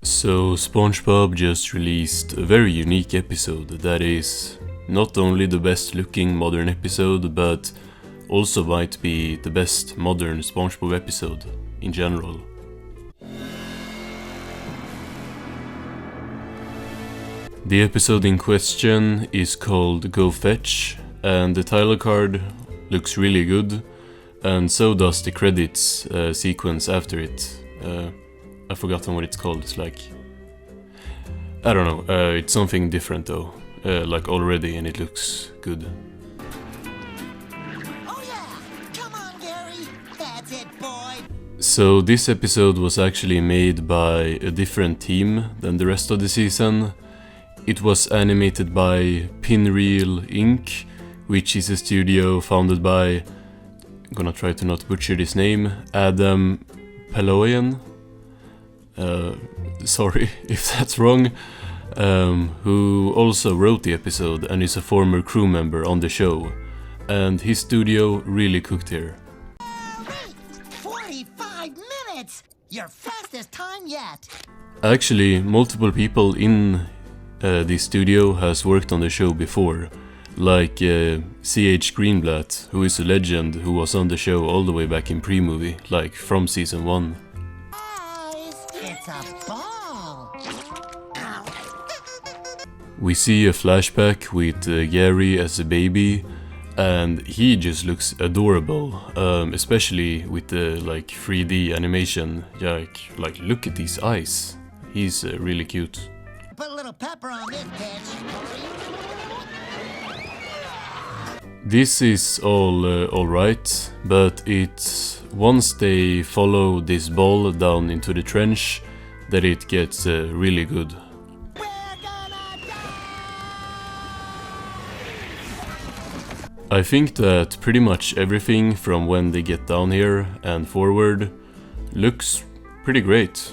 So SpongeBob just released a very unique episode that is not only the best looking modern episode, but also might be the best modern SpongeBob episode in general. The episode in question is called Go Fetch, and the title card looks really good, and so does the credits sequence after it. I've forgotten what it's called. It's like, I don't know, it's something different though, like already, and it looks good. Oh yeah, come on Gary, that's it boy. So this episode was actually made by a different team than the rest of the season. It was animated by Pinreel Inc., which is a studio founded by, I'm gonna try to not butcher this name, Adam Peloyan. Sorry if that's wrong. Who also wrote the episode and is a former crew member on the show. And his studio really cooked here. 45 minutes! Your fastest time yet! Actually, multiple people in this studio has worked on the show before, like C.H. Greenblatt, who is a legend who was on the show all the way back in pre-movie, like from season 1. Guys, it's a ball! Ow. We see a flashback with Gary as a baby, and he just looks adorable, especially with the like 3D animation. Yeah, like look at these eyes. He's really cute. Put a little pepper on this bitch. This is all right, but it's once they follow this ball down into the trench that it gets really good. We're gonna die! I think that pretty much everything from when they get down here and forward looks pretty great.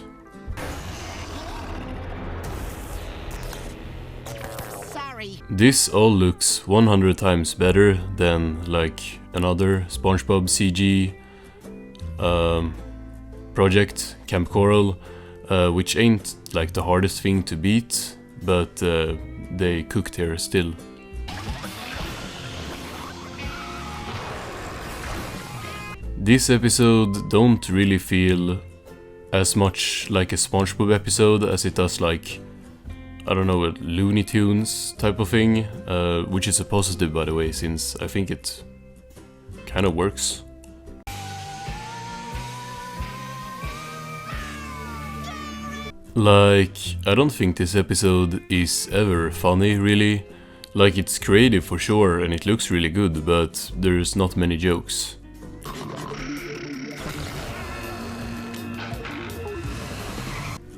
Sorry. This all looks 100 times better than like another SpongeBob CG project, Camp Coral, which ain't like the hardest thing to beat, but they cooked here still. This episode don't really feel as much like a SpongeBob episode as it does like, I don't know, a Looney Tunes type of thing, which is a positive by the way, since I think it kind of works. Like, I don't think this episode is ever funny really. Like, it's creative for sure and it looks really good, but there's not many jokes.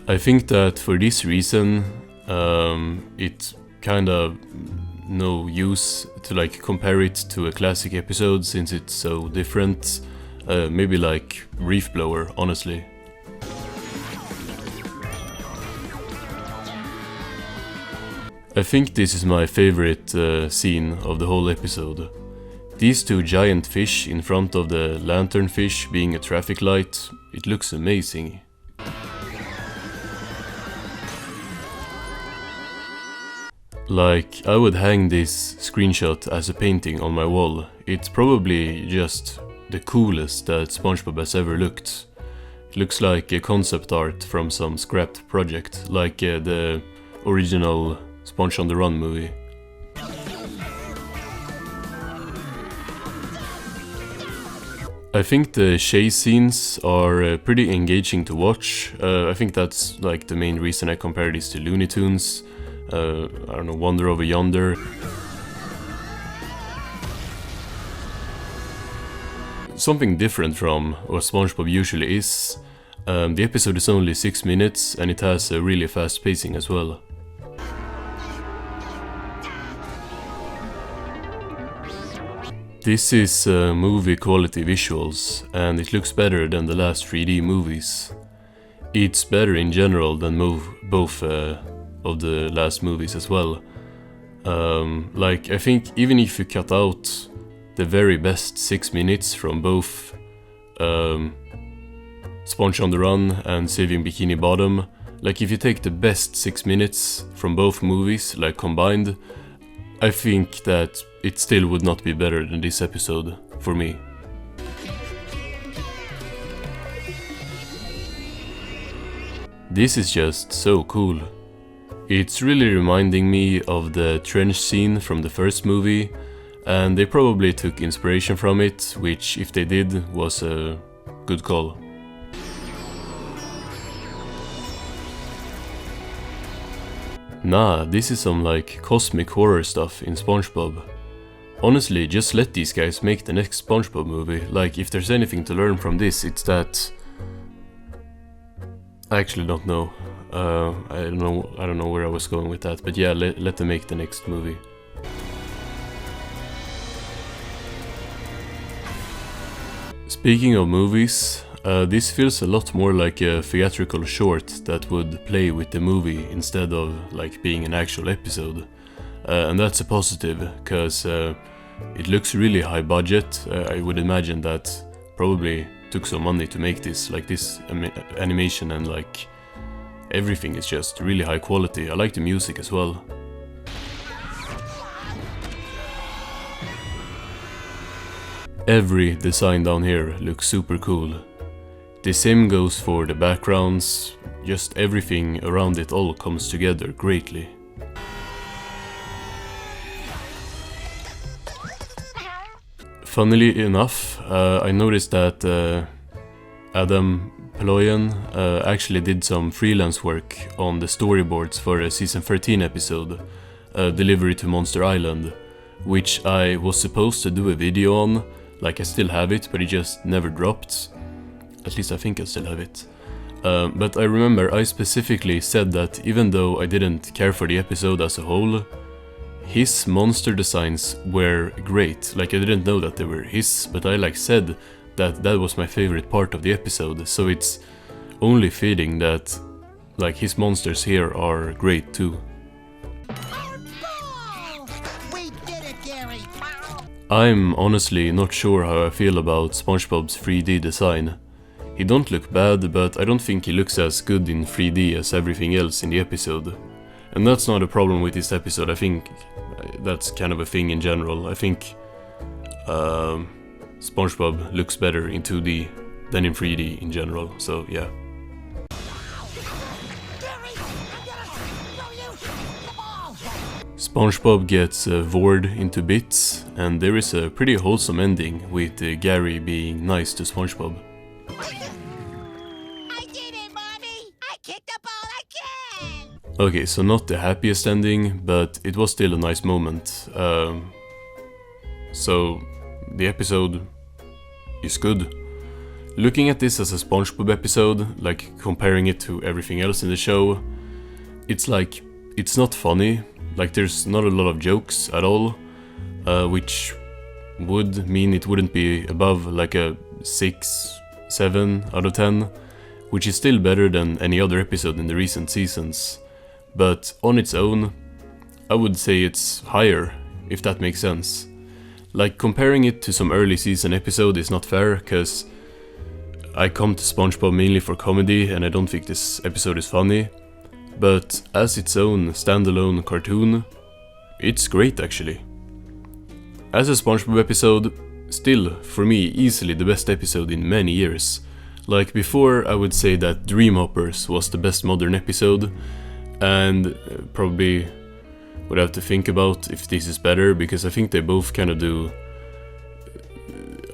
I think that for this reason, it's kind of no use to like compare it to a classic episode since it's so different. Maybe like Reef Blower, honestly. I think this is my favorite scene of the whole episode. These two giant fish in front of the lanternfish being a traffic light, it looks amazing. Like, I would hang this screenshot as a painting on my wall. It's probably just the coolest that SpongeBob has ever looked. It looks like a concept art from some scrapped project, like the original Sponge on the Run movie. I think the chase scenes are pretty engaging to watch. I think that's like the main reason I compare this to Looney Tunes. I don't know, Wonder Over Yonder. Something different from what SpongeBob usually is. The episode is only 6 minutes and it has a really fast pacing as well. This is movie quality visuals and it looks better than the last 3D movies. It's better in general than both of the last movies as well. Like, I think even if you cut out the very best 6 minutes from both Sponge on the Run and Saving Bikini Bottom, Like if you take the best 6 minutes from both movies, like combined, I think that it still would not be better than this episode, for me. This is just so cool. It's really reminding me of the trench scene from the first movie, and they probably took inspiration from it, which if they did was a good call. Nah, this is some like cosmic horror stuff in SpongeBob. Honestly, just let these guys make the next SpongeBob movie. Like, if there's anything to learn from this, it's that... I actually don't know. I don't know where I was going with that, but yeah, let them make the next movie. Speaking of movies, this feels a lot more like a theatrical short that would play with the movie instead of like being an actual episode. And that's a positive, cause it looks really high budget. I would imagine that probably took some money to make this, like this animation, and like everything is just really high quality. I like the music as well. Every design down here looks super cool. The same goes for the backgrounds, just everything around it all comes together greatly. Funnily enough, I noticed that Adam Paloyan actually did some freelance work on the storyboards for a season 13 episode, Delivery to Monster Island, which I was supposed to do a video on. Like, I still have it, but it just never dropped. At least I think I still have it. But I remember I specifically said that even though I didn't care for the episode as a whole, his monster designs were great. Like, I didn't know that they were his, but I like said that that was my favorite part of the episode. So it's only fitting that like his monsters here are great too. We did it, Gary. I'm honestly not sure how I feel about SpongeBob's 3D design. He don't look bad, but I don't think he looks as good in 3D as everything else in the episode. And that's not a problem with this episode. I think that's kind of a thing in general. I think SpongeBob looks better in 2D than in 3D in general, so yeah. SpongeBob gets vored into bits, and there is a pretty wholesome ending with Gary being nice to SpongeBob. I did it, Mommy! I kicked the ball again! Okay, so not the happiest ending, but it was still a nice moment. So the episode is good. Looking at this as a SpongeBob episode, like comparing it to everything else in the show, it's like, it's not funny. Like, there's not a lot of jokes at all, which would mean it wouldn't be above like a 6, 7 out of 10, which is still better than any other episode in the recent seasons. But on its own, I would say it's higher, if that makes sense. Like, comparing it to some early season episode is not fair, cause I come to SpongeBob mainly for comedy and I don't think this episode is funny. But as its own standalone cartoon, it's great actually. As a SpongeBob episode, still, for me, easily the best episode in many years. Like, before I would say that Dream Hoppers was the best modern episode, and probably would have to think about if this is better, because I think they both kind of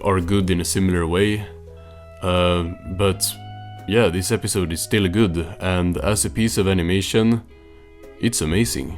are good in a similar way. But yeah, this episode is still good, and as a piece of animation, it's amazing.